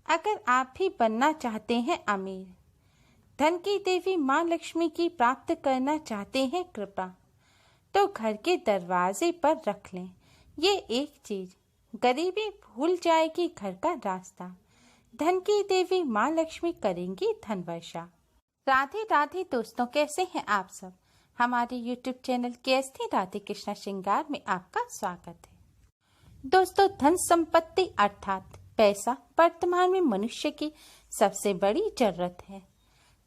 अगर आप भी बनना चाहते हैं अमीर, धन की देवी माँ लक्ष्मी की प्राप्त करना चाहते हैं कृपा, तो घर के दरवाजे पर रख लें ये एक चीज, गरीबी भूल जाएगी घर का रास्ता। धन की देवी माँ लक्ष्मी करेंगी धन वर्षा। राधे राधे दोस्तों, कैसे हैं आप सब। हमारे YouTube channel KST Radhe Krishna श्रृंगार में आपका स्वागत है। दोस्तों, धन संपत्ति अर्थात पैसा वर्तमान में मनुष्य की सबसे बड़ी जरूरत है।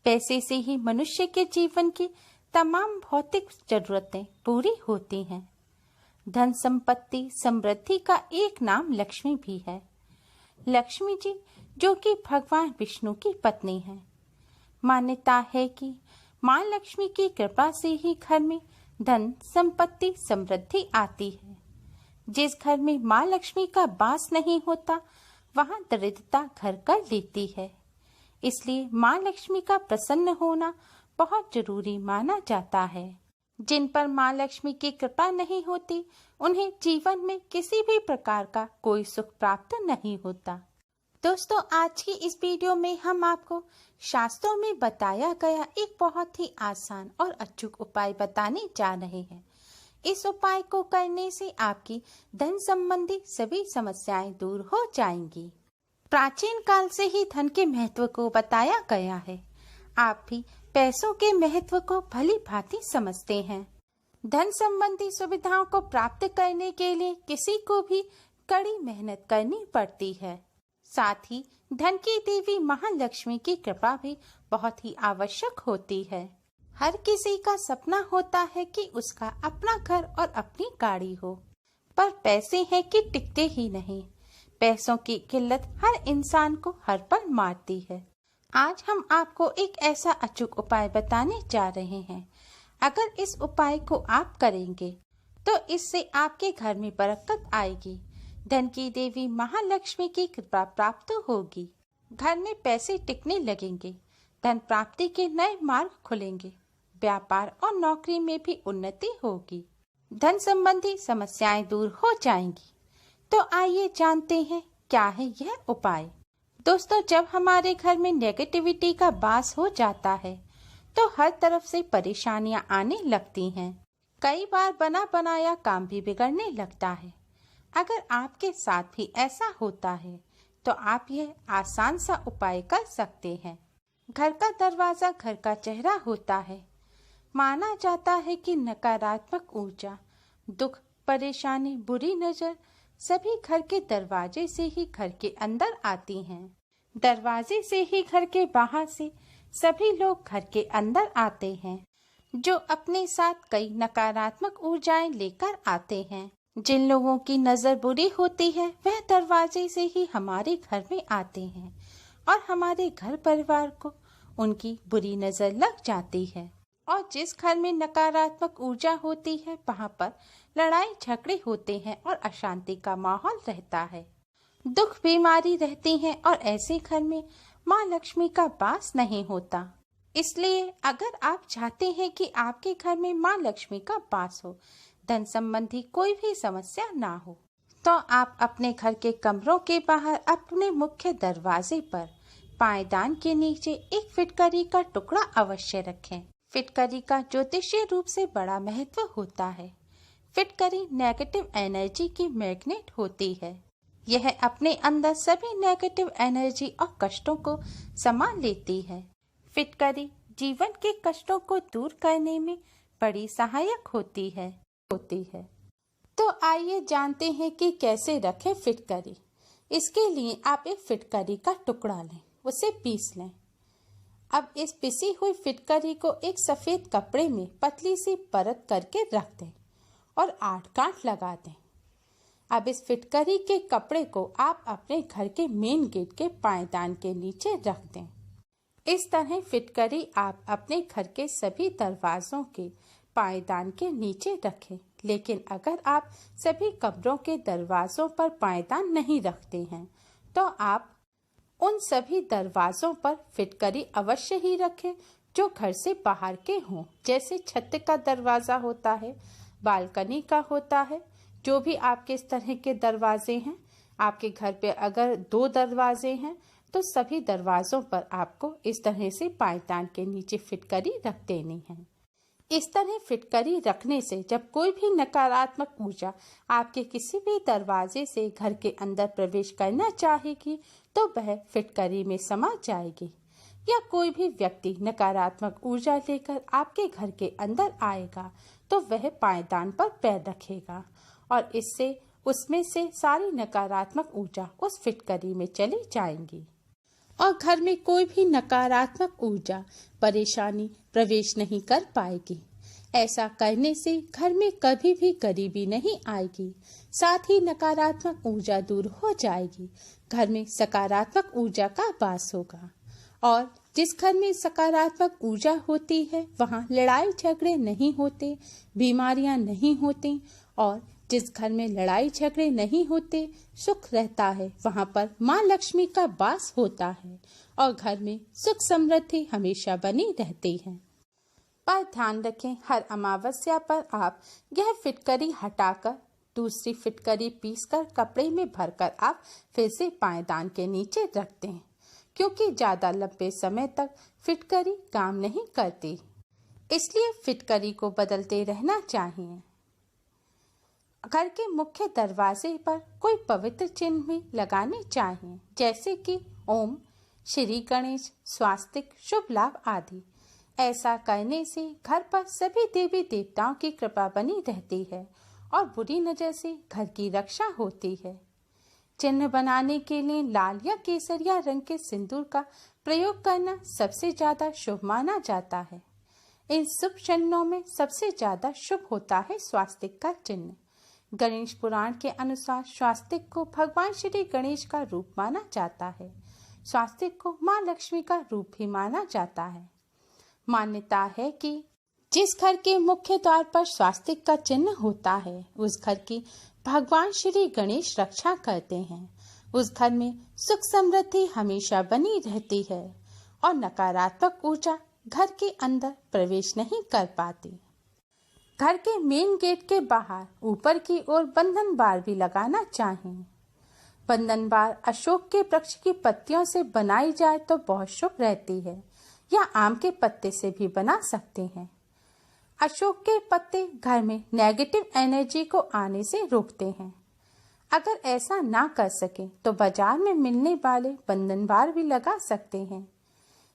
पैसे से ही मनुष्य के जीवन की तमाम भौतिक जरूरतें पूरी होती हैं। धन संपत्ति समृद्धि का एक नाम लक्ष्मी भी है। लक्ष्मी जी जो कि भगवान विष्णु की पत्नी है। मान्यता है कि माँ लक्ष्मी की कृपा से ही घर में धन संपत्ति समृद्धि आती है। जिस घर में माँ लक्ष्मी का वास नहीं होता वहाँ दरिद्रता घर कर लेती है। इसलिए माँ लक्ष्मी का प्रसन्न होना बहुत जरूरी माना जाता है। जिन पर माँ लक्ष्मी की कृपा नहीं होती उन्हें जीवन में किसी भी प्रकार का कोई सुख प्राप्त नहीं होता। दोस्तों, आज की इस वीडियो में हम आपको शास्त्रों में बताया गया एक बहुत ही आसान और अचूक उपाय बताने जा रहे हैं। इस उपाय को करने से आपकी धन संबंधी सभी समस्याएं दूर हो जाएंगी। प्राचीन काल से ही धन के महत्व को बताया गया है। आप भी पैसों के महत्व को भली भांति समझते हैं। धन संबंधी सुविधाओं को प्राप्त करने के लिए किसी को भी कड़ी मेहनत करनी पड़ती है। साथ ही धन की देवी महालक्ष्मी की कृपा भी बहुत ही आवश्यक होती है। हर किसी का सपना होता है कि उसका अपना घर और अपनी गाड़ी हो, पर पैसे हैं कि टिकते ही नहीं। पैसों की किल्लत हर इंसान को हर पल मारती है। आज हम आपको एक ऐसा अचूक उपाय बताने जा रहे हैं। अगर इस उपाय को आप करेंगे तो इससे आपके घर में बरकत आएगी। धन की देवी महालक्ष्मी की कृपा प्राप्त होगी। घर में पैसे टिकने लगेंगे। धन प्राप्ति के नए मार्ग खुलेंगे। व्यापार और नौकरी में भी उन्नति होगी। धन संबंधी समस्याएं दूर हो जाएंगी। तो आइए जानते हैं क्या है यह उपाय। दोस्तों, जब हमारे घर में नेगेटिविटी का वास हो जाता है तो हर तरफ से परेशानियां आने लगती हैं। कई बार बना बनाया काम भी बिगड़ने लगता है। अगर आपके साथ भी ऐसा होता है तो आप यह आसान सा उपाय कर सकते हैं। घर का दरवाजा घर का चेहरा होता है। माना जाता है कि नकारात्मक ऊर्जा, दुख, परेशानी, बुरी नजर सभी घर के दरवाजे से ही घर के अंदर आती हैं। दरवाजे से ही घर के बाहर से सभी लोग घर के अंदर आते हैं, जो अपने साथ कई नकारात्मक ऊर्जाएं लेकर आते हैं। जिन लोगों की नजर बुरी होती है वह दरवाजे से ही हमारे घर में आते हैं और हमारे घर परिवार को उनकी बुरी नजर लग जाती है। और जिस घर में नकारात्मक ऊर्जा होती है वहाँ पर लड़ाई झगड़े होते हैं और अशांति का माहौल रहता है। दुख बीमारी रहती है और ऐसे घर में माँ लक्ष्मी का वास नहीं होता। इसलिए अगर आप चाहते हैं कि आपके घर में माँ लक्ष्मी का वास हो, धन संबंधी कोई भी समस्या ना हो, तो आप अपने घर के कमरों के बाहर अपने मुख्य दरवाजे पर पायदान के नीचे एक फिटकरी का टुकड़ा अवश्य रखें। फिटकरी का ज्योतिषीय रूप से बड़ा महत्व होता है। फिटकरी नेगेटिव एनर्जी की मैग्नेट होती है। यह अपने अंदर सभी नेगेटिव एनर्जी और कष्टों को समा लेती है। फिटकरी जीवन के कष्टों को दूर करने में बड़ी सहायक होती है। तो आइए जानते हैं कि कैसे रखें फिटकरी। इसके लिए आप एक फिटकरी का टुकड़ा लें, उसे पीस लें। अब इस पिसी हुई फिटकरी को एक सफेद कपड़े में पतली सी परत करके रख दें और 8 गांठ लगा दें। अब इस फिटकरी के कपड़े को आप अपने घर के मेन गेट के पायदान के नीचे रख दें। इस तरह फिटकरी आप अपने घर के सभी दरवाजों के पायदान के नीचे रखें। लेकिन अगर आप सभी कमरों के दरवाजों पर पायदान नहीं रखते हैं तो आप उन सभी दरवाजों पर फिटकरी अवश्य ही रखें जो घर से बाहर के हों। जैसे छत का दरवाजा होता है, बालकनी का होता है, जो भी आपके इस तरह के दरवाजे हैं। आपके घर पे अगर 2 दरवाजे हैं तो सभी दरवाजों पर आपको इस तरह से पायदान के नीचे फिटकरी रख देनी है। इस तरह फिटकरी रखने से जब कोई भी नकारात्मक ऊर्जा आपके किसी भी दरवाजे से घर के अंदर प्रवेश करना चाहेगी तो वह फिटकरी में समा जाएगी। या कोई भी व्यक्ति नकारात्मक ऊर्जा लेकर आपके घर के अंदर आएगा तो वह पायदान पर पैर रखेगा और इससे उसमें से सारी नकारात्मक ऊर्जा उस फिटकरी में चली जाएंगी और घर में कोई भी नकारात्मक ऊर्जा परेशानी प्रवेश नहीं कर पाएगी। ऐसा करने से घर में कभी भी गरीबी नहीं आएगी, साथ ही नकारात्मक ऊर्जा दूर हो जाएगी। घर में सकारात्मक ऊर्जा का वास होगा और जिस घर में सकारात्मक ऊर्जा होती है वहाँ लड़ाई झगड़े नहीं होते, बीमारियां नहीं होती और जिस घर में लड़ाई झगड़े नहीं होते, सुख रहता है, वहाँ पर माँ लक्ष्मी का वास होता है और घर में सुख समृद्धि हमेशा बनी रहती है। पर ध्यान रखें, हर अमावस्या पर आप यह फिटकरी हटाकर दूसरी फिटकरी पीसकर कपड़े में भरकर आप फिर से पायदान के नीचे रखते हैं, क्योंकि ज्यादा लंबे समय तक फिटकरी काम नहीं करती, इसलिए फिटकरी को बदलते रहना चाहिए। घर के मुख्य दरवाजे पर कोई पवित्र चिन्ह भी लगाने चाहिए, जैसे कि ओम, श्री गणेश, स्वास्तिक, शुभ लाभ आदि। ऐसा करने से घर पर सभी देवी देवताओं की कृपा बनी रहती है और बुरी नजर से घर की रक्षा होती है। चिन्ह बनाने के लिए लाल या केसरिया रंग के सिंदूर का प्रयोग करना सबसे ज्यादा शुभ माना जाता है। इन शुभ चिन्हों में सबसे ज्यादा शुभ होता है स्वास्तिक का चिन्ह। गणेश पुराण के अनुसार स्वास्तिक को भगवान श्री गणेश का रूप माना जाता है। स्वास्तिक को माँ लक्ष्मी का रूप भी माना जाता है। मान्यता है कि जिस घर के मुख्य द्वार पर स्वास्तिक का चिन्ह होता है उस घर की भगवान श्री गणेश रक्षा करते हैं। उस घर में सुख समृद्धि हमेशा बनी रहती है और नकारात्मक ऊर्जा घर के अंदर प्रवेश नहीं कर पाती। घर के मेन गेट के बाहर ऊपर की ओर बंधन बार भी लगाना चाहिए। बंधन बार अशोक के वृक्ष की पत्तियों से बनाई जाए तो बहुत शुभ रहती है, या आम के पत्ते से भी बना सकते हैं। अशोक के पत्ते घर में नेगेटिव एनर्जी को आने से रोकते हैं। अगर ऐसा ना कर सके तो बाजार में मिलने वाले बंधन बार भी लगा सकते हैं।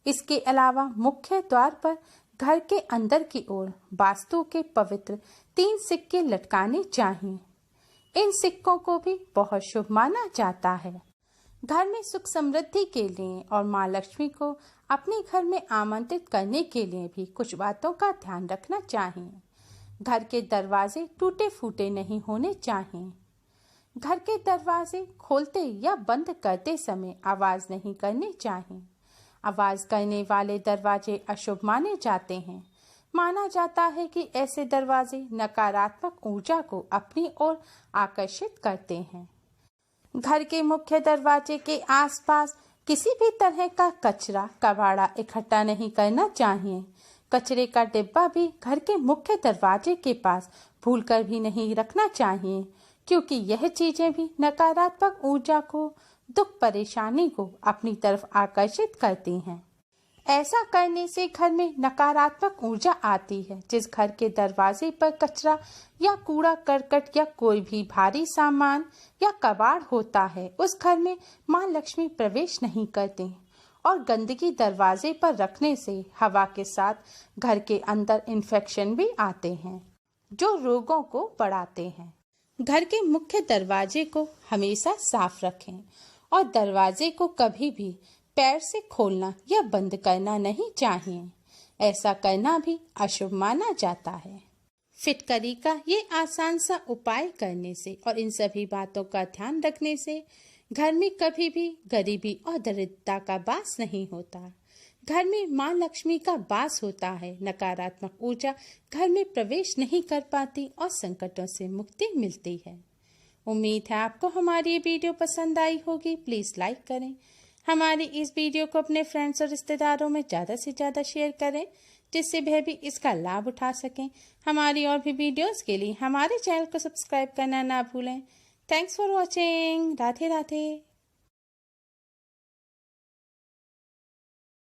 इसके अलावा मुख्य द्वार पर घर के अंदर की ओर वास्तु के पवित्र 3 सिक्के लटकाने चाहिए। इन सिक्कों को भी बहुत शुभ माना जाता है। घर में सुख समृद्धि के लिए और माँ लक्ष्मी को अपने घर में आमंत्रित करने के लिए भी कुछ बातों का ध्यान रखना चाहिए। घर के दरवाजे टूटे फूटे नहीं होने चाहिए। घर के दरवाजे खोलते या बंद करते समय आवाज नहीं करनी चाहिए। आवाज करने वाले दरवाजे अशुभ माने जाते हैं। माना जाता है कि ऐसे दरवाजे नकारात्मक ऊर्जा को अपनी ओर आकर्षित करते हैं। घर के मुख्य दरवाजे के आसपास किसी भी तरह का कचरा कबाड़ा इकट्ठा नहीं करना चाहिए। कचरे का डिब्बा भी घर के मुख्य दरवाजे के पास भूलकर भी नहीं रखना चाहिए, क्योंकि यह चीजें भी नकारात्मक ऊर्जा को, दुख परेशानी को अपनी तरफ आकर्षित करती हैं। ऐसा करने से घर में नकारात्मक ऊर्जा आती है। जिस घर के दरवाजे पर कचरा या कूड़ा करकट या कोई भी भारी सामान या कबाड़ होता है उस घर में माँ लक्ष्मी प्रवेश नहीं करती और गंदगी दरवाजे पर रखने से हवा के साथ घर के अंदर इन्फेक्शन भी आते हैं जो रोगों को बढ़ाते हैं। घर के मुख्य दरवाजे को हमेशा साफ रखें और दरवाजे को कभी भी पैर से खोलना या बंद करना नहीं चाहिए। ऐसा करना भी अशुभ माना जाता है। फिटकरी का ये आसान सा उपाय करने से और इन सभी बातों का ध्यान रखने से घर में कभी भी गरीबी और दरिद्रता का वास नहीं होता। घर में माँ लक्ष्मी का वास होता है। नकारात्मक ऊर्जा घर में प्रवेश नहीं कर पाती और संकटों से मुक्ति मिलती है। उम्मीद है आपको हमारी ये वीडियो पसंद आई होगी। प्लीज लाइक करें। हमारी इस वीडियो को अपने फ्रेंड्स और रिश्तेदारों में ज़्यादा से ज़्यादा शेयर करें, जिससे वह भी इसका लाभ उठा सकें। हमारी और भी वीडियोस के लिए हमारे चैनल को सब्सक्राइब करना ना भूलें। Thanks for watching. Radhe Radhe.